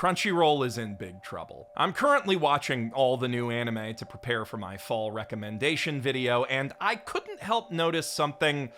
Crunchyroll is in big trouble. I'm currently watching all the new anime to prepare for my fall recommendation video, and I couldn't help notice something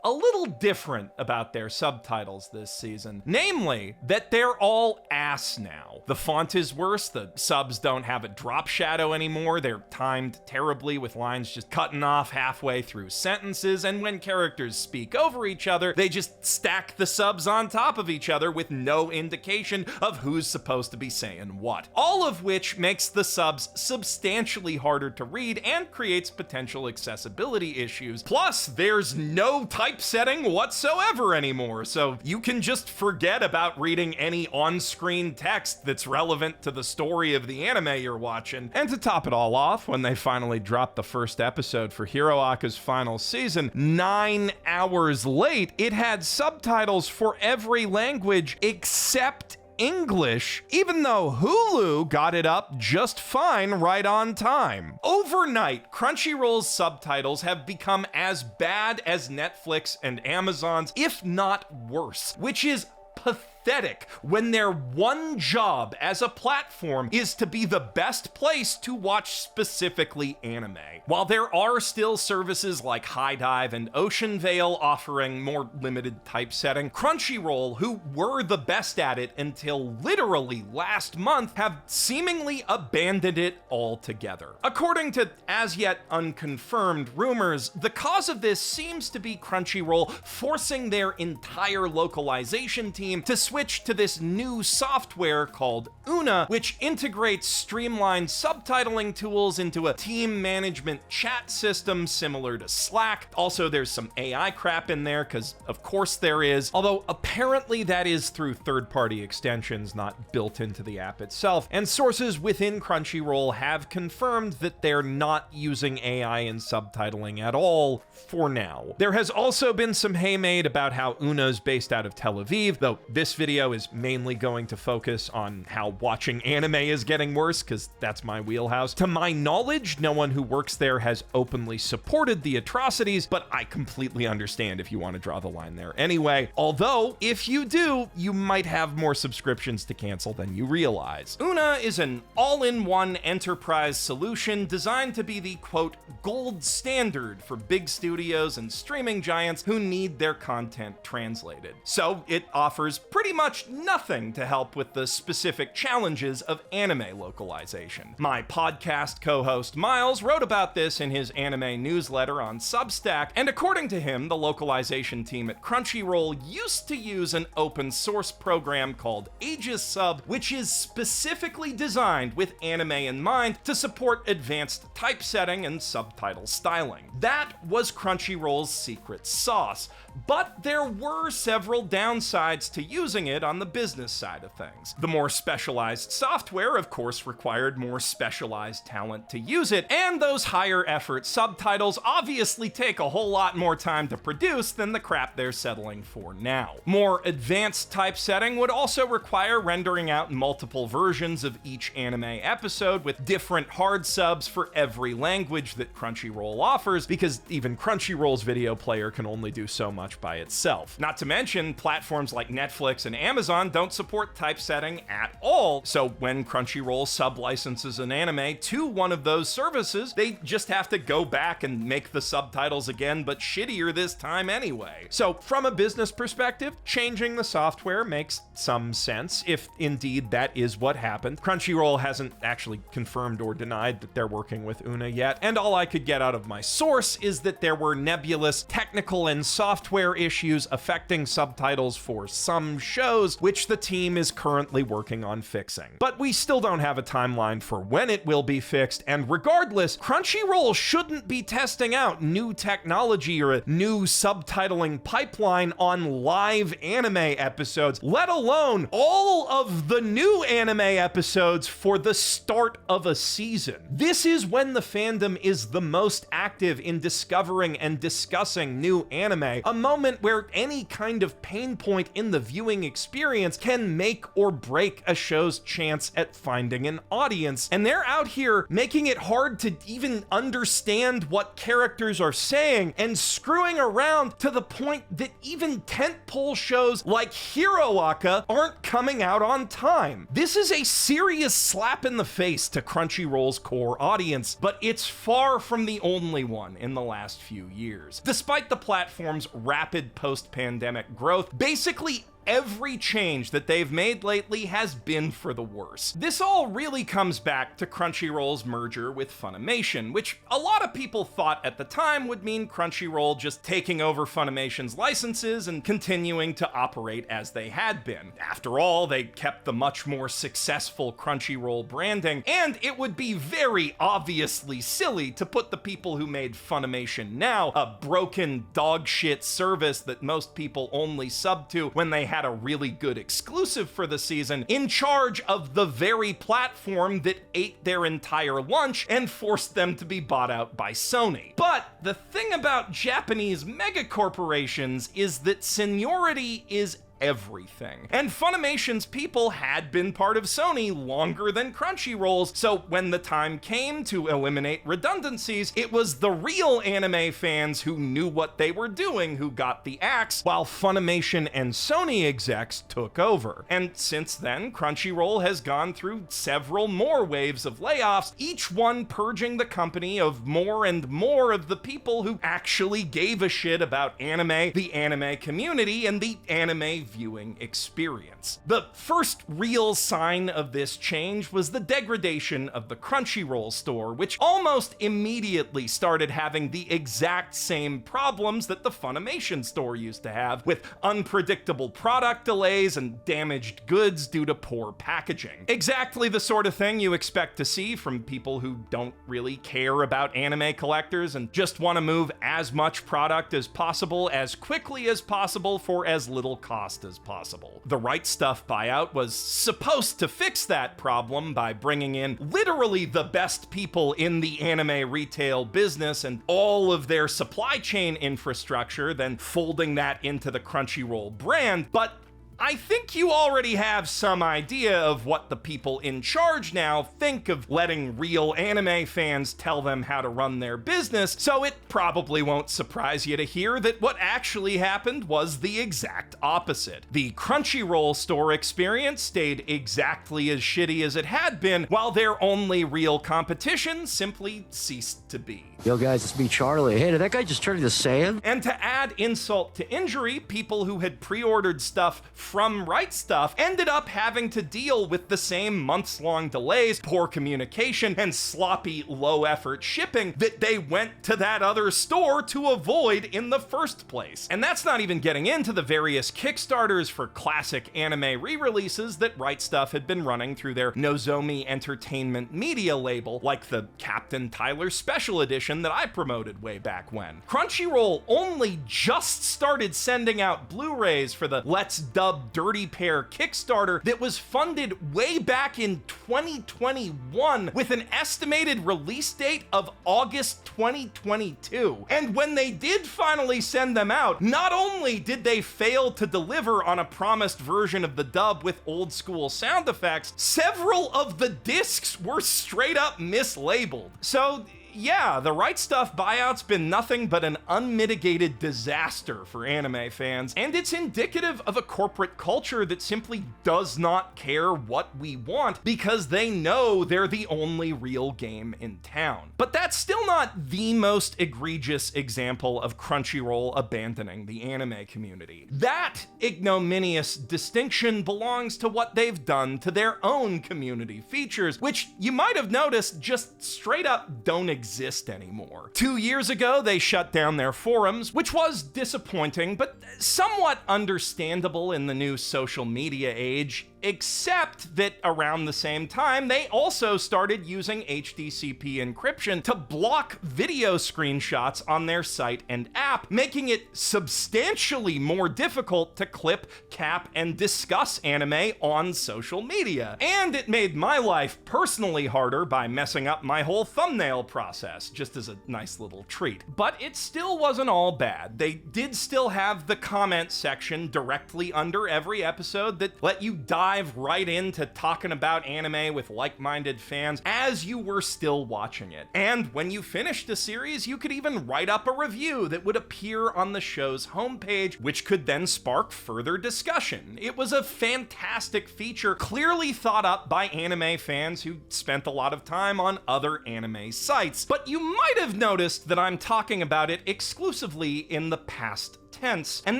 a little different about their subtitles this season. Namely, that they're all ass now. The font is worse, the subs don't have a drop shadow anymore, they're timed terribly with lines just cutting off halfway through sentences, and when characters speak over each other, they just stack the subs on top of each other with no indication of who's supposed to be saying what. All of which makes the subs substantially harder to read and creates potential accessibility issues. Plus, there's no typesetting whatsoever anymore, so you can just forget about reading any on-screen text that's relevant to the story of the anime you're watching. And to top it all off, when they finally dropped the first episode for Hiroaka's final season, 9 hours late, it had subtitles for every language except English, even though Hulu got it up just fine right on time. Overnight, Crunchyroll's subtitles have become as bad as Netflix and Amazon's, if not worse, which is pathetic when their one job as a platform is to be the best place to watch specifically anime. While there are still services like HiDive and Ocean Vale offering more limited typesetting, Crunchyroll, who were the best at it until literally last month, have seemingly abandoned it altogether. According to as yet unconfirmed rumors, the cause of this seems to be Crunchyroll forcing their entire localization team to switch to this new software called Una, which integrates streamlined subtitling tools into a team management chat system similar to Slack. Also, there's some AI crap in there, because of course there is, although apparently that is through third-party extensions, not built into the app itself, and sources within Crunchyroll have confirmed that they're not using AI in subtitling at all for now. There has also been some hay made about how Una's based out of Tel Aviv, though this video is mainly going to focus on how watching anime is getting worse, because that's my wheelhouse. To my knowledge, no one who works there has openly supported the atrocities, but I completely understand if you want to draw the line there anyway. Although, if you do, you might have more subscriptions to cancel than you realize. Una is an all-in-one enterprise solution designed to be the, quote, gold standard for big studios and streaming giants who need their content translated. So it offers pretty much nothing to help with the specific challenges of anime localization. My podcast co-host Miles wrote about this in his anime newsletter on Substack, and according to him, the localization team at Crunchyroll used to use an open source program called Aegis Sub, which is specifically designed with anime in mind to support advanced typesetting and subtitle styling. That was Crunchyroll's secret sauce, but there were several downsides to using it on the business side of things. The more specialized software, of course, required more specialized talent to use it, and those higher effort subtitles obviously take a whole lot more time to produce than the crap they're settling for now. More advanced typesetting would also require rendering out multiple versions of each anime episode with different hard subs for every language that Crunchyroll offers, because even Crunchyroll's video player can only do so much by itself. Not to mention, platforms like Netflix and Amazon don't support typesetting at all, so when Crunchyroll sublicenses an anime to one of those services, they just have to go back and make the subtitles again, but shittier this time anyway. So from a business perspective, changing the software makes some sense, if indeed that is what happened. Crunchyroll hasn't actually confirmed or denied that they're working with Una yet, and all I could get out of my source is that there were nebulous technical and software issues affecting subtitles for some shows, which the team is currently working on fixing. But we still don't have a timeline for when it will be fixed, and regardless, Crunchyroll shouldn't be testing out new technology or a new subtitling pipeline on live anime episodes, let alone all of the new anime episodes for the start of a season. This is when the fandom is the most active in discovering and discussing new anime, a moment where any kind of pain point in the viewing experience can make or break a show's chance at finding an audience. And they're out here making it hard to even understand what characters are saying and screwing around to the point that even tentpole shows like Hiroaka aren't coming out on time. This is a serious slap in the face to Crunchyroll's core audience, but it's far from the only one in the last few years. Despite the platform's rapid post-pandemic growth, basically every change that they've made lately has been for the worse. This all really comes back to Crunchyroll's merger with Funimation, which a lot of people thought at the time would mean Crunchyroll just taking over Funimation's licenses and continuing to operate as they had been. After all, they kept the much more successful Crunchyroll branding, and it would be very obviously silly to put the people who made Funimation now, a broken dogshit service that most people only sub to when they had a really good exclusive for the season, in charge of the very platform that ate their entire lunch and forced them to be bought out by Sony. But the thing about Japanese megacorporations is that seniority is everything. And Funimation's people had been part of Sony longer than Crunchyroll's, so when the time came to eliminate redundancies, it was the real anime fans who knew what they were doing who got the axe, while Funimation and Sony execs took over. And since then, Crunchyroll has gone through several more waves of layoffs, each one purging the company of more and more of the people who actually gave a shit about anime, the anime community, and the anime viewing experience. The first real sign of this change was the degradation of the Crunchyroll store, which almost immediately started having the exact same problems that the Funimation store used to have, with unpredictable product delays and damaged goods due to poor packaging. Exactly the sort of thing you expect to see from people who don't really care about anime collectors and just want to move as much product as possible as quickly as possible for as little cost as possible. The Right Stuff buyout was supposed to fix that problem by bringing in literally the best people in the anime retail business and all of their supply chain infrastructure, then folding that into the Crunchyroll brand, but I think you already have some idea of what the people in charge now think of letting real anime fans tell them how to run their business, so it probably won't surprise you to hear that what actually happened was the exact opposite. The Crunchyroll store experience stayed exactly as shitty as it had been, while their only real competition simply ceased to be. Yo guys, it's me, Charlie. Hey, did that guy just turn into sand? And to add insult to injury, people who had pre-ordered stuff from Right Stuff ended up having to deal with the same months-long delays, poor communication, and sloppy, low-effort shipping that they went to that other store to avoid in the first place. And that's not even getting into the various Kickstarters for classic anime re-releases that Right Stuff had been running through their Nozomi Entertainment media label, like the Captain Tyler Special Edition that I promoted way back when. Crunchyroll only just started sending out Blu-rays for the Let's Dub Dirty Pair Kickstarter that was funded way back in 2021 with an estimated release date of August 2022. And when they did finally send them out, not only did they fail to deliver on a promised version of the dub with old school sound effects, several of the discs were straight up mislabeled. So yeah, the Right Stuff buyout's been nothing but an unmitigated disaster for anime fans, and it's indicative of a corporate culture that simply does not care what we want because they know they're the only real game in town. But that's still not the most egregious example of Crunchyroll abandoning the anime community. That ignominious distinction belongs to what they've done to their own community features, which you might have noticed just straight up don't exist anymore. 2 years ago, they shut down their forums, which was disappointing, but somewhat understandable in the new social media age. except that around the same time, they also started using HDCP encryption to block video screenshots on their site and app, making it substantially more difficult to clip, cap, and discuss anime on social media. And it made my life personally harder by messing up my whole thumbnail process, just as a nice little treat. But it still wasn't all bad. They did still have the comment section directly under every episode that let you dive right into talking about anime with like-minded fans as you were still watching it. And when you finished a series, you could even write up a review that would appear on the show's homepage, which could then spark further discussion. It was a fantastic feature, clearly thought up by anime fans who spent a lot of time on other anime sites. But you might have noticed that I'm talking about it exclusively in the past tense, and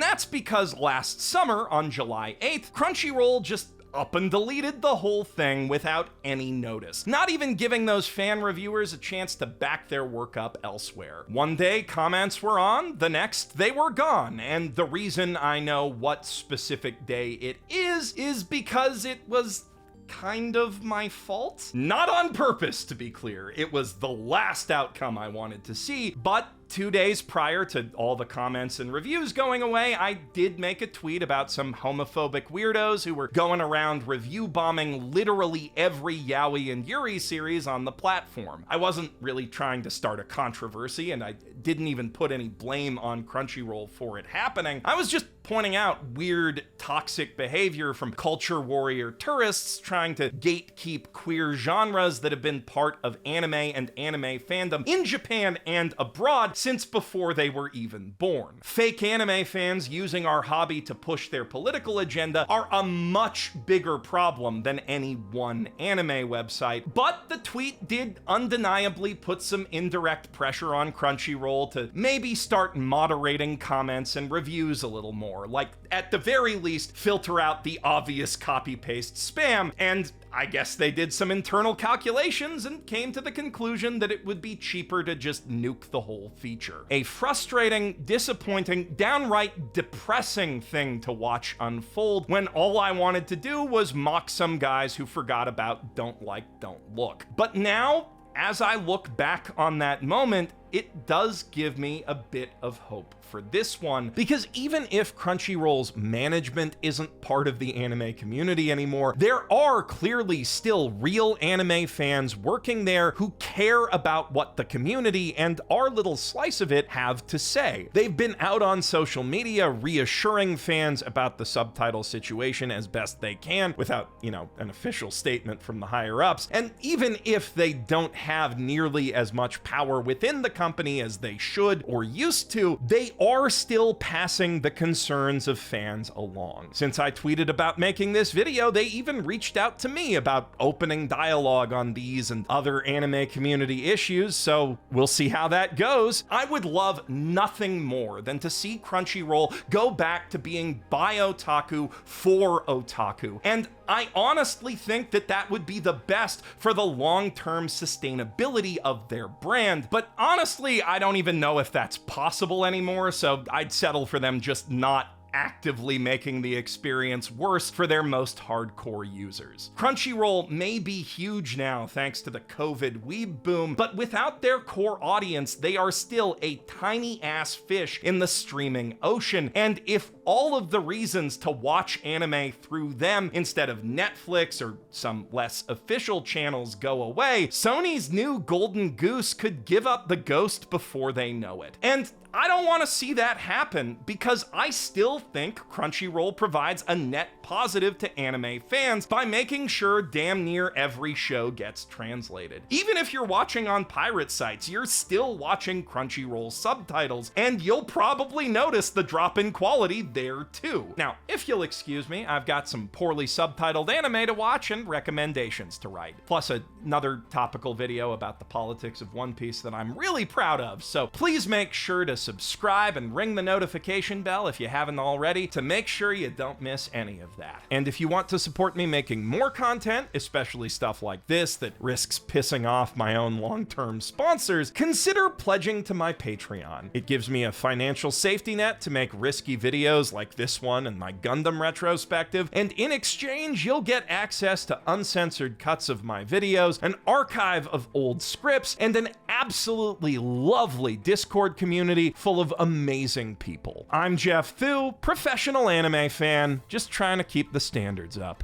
that's because last summer, on July 8th, Crunchyroll just up and deleted the whole thing without any notice, not even giving those fan reviewers a chance to back their work up elsewhere. One day, comments were on, the next, they were gone, and the reason I know what specific day it is because it was kind of my fault. Not on purpose, to be clear. It was the last outcome I wanted to see, but 2 days prior to all the comments and reviews going away, I did make a tweet about some homophobic weirdos who were going around review bombing literally every Yaoi and Yuri series on the platform. I wasn't really trying to start a controversy, and I didn't even put any blame on Crunchyroll for it happening. I was just pointing out weird, toxic behavior from culture warrior tourists trying to gatekeep queer genres that have been part of anime and anime fandom in Japan and abroad since before they were even born. Fake anime fans using our hobby to push their political agenda are a much bigger problem than any one anime website, but the tweet did undeniably put some indirect pressure on Crunchyroll to maybe start moderating comments and reviews a little more. Like, at the very least, filter out the obvious copy-paste spam, and I guess they did some internal calculations and came to the conclusion that it would be cheaper to just nuke the whole feature. A frustrating, disappointing, downright depressing thing to watch unfold when all I wanted to do was mock some guys who forgot about don't like, don't look. But now, as I look back on that moment, it does give me a bit of hope for this one, because even if Crunchyroll's management isn't part of the anime community anymore, there are clearly still real anime fans working there who care about what the community and our little slice of it have to say. They've been out on social media reassuring fans about the subtitle situation as best they can without, an official statement from the higher ups. And even if they don't have nearly as much power within the company as they should or used to, they are still passing the concerns of fans along. Since I tweeted about making this video, they even reached out to me about opening dialogue on these and other anime community issues, so we'll see how that goes. I would love nothing more than to see Crunchyroll go back to being by otaku for otaku, and I honestly think that that would be the best for the long-term sustainability of their brand, but honestly, I don't even know if that's possible anymore, so I'd settle for them just not actively making the experience worse for their most hardcore users. Crunchyroll may be huge now thanks to the COVID weeb boom, but without their core audience, they are still a tiny ass fish in the streaming ocean, and if all of the reasons to watch anime through them instead of Netflix or some less official channels go away, Sony's new golden goose could give up the ghost before they know it. And I don't want to see that happen because I still think Crunchyroll provides a net positive to anime fans by making sure damn near every show gets translated. Even if you're watching on pirate sites, you're still watching Crunchyroll subtitles, and you'll probably notice the drop in quality there too. Now, if you'll excuse me, I've got some poorly subtitled anime to watch and recommendations to write, plus another topical video about the politics of One Piece that I'm really proud of, so please make sure to subscribe and ring the notification bell if you haven't already to make sure you don't miss any of that. And if you want to support me making more content, especially stuff like this that risks pissing off my own long-term sponsors, consider pledging to my Patreon. It gives me a financial safety net to make risky videos like this one and my Gundam retrospective, and in exchange, you'll get access to uncensored cuts of my videos, an archive of old scripts, and an absolutely lovely Discord community full of amazing people. I'm Geoff Thew, professional anime fan, just trying to keep the standards up.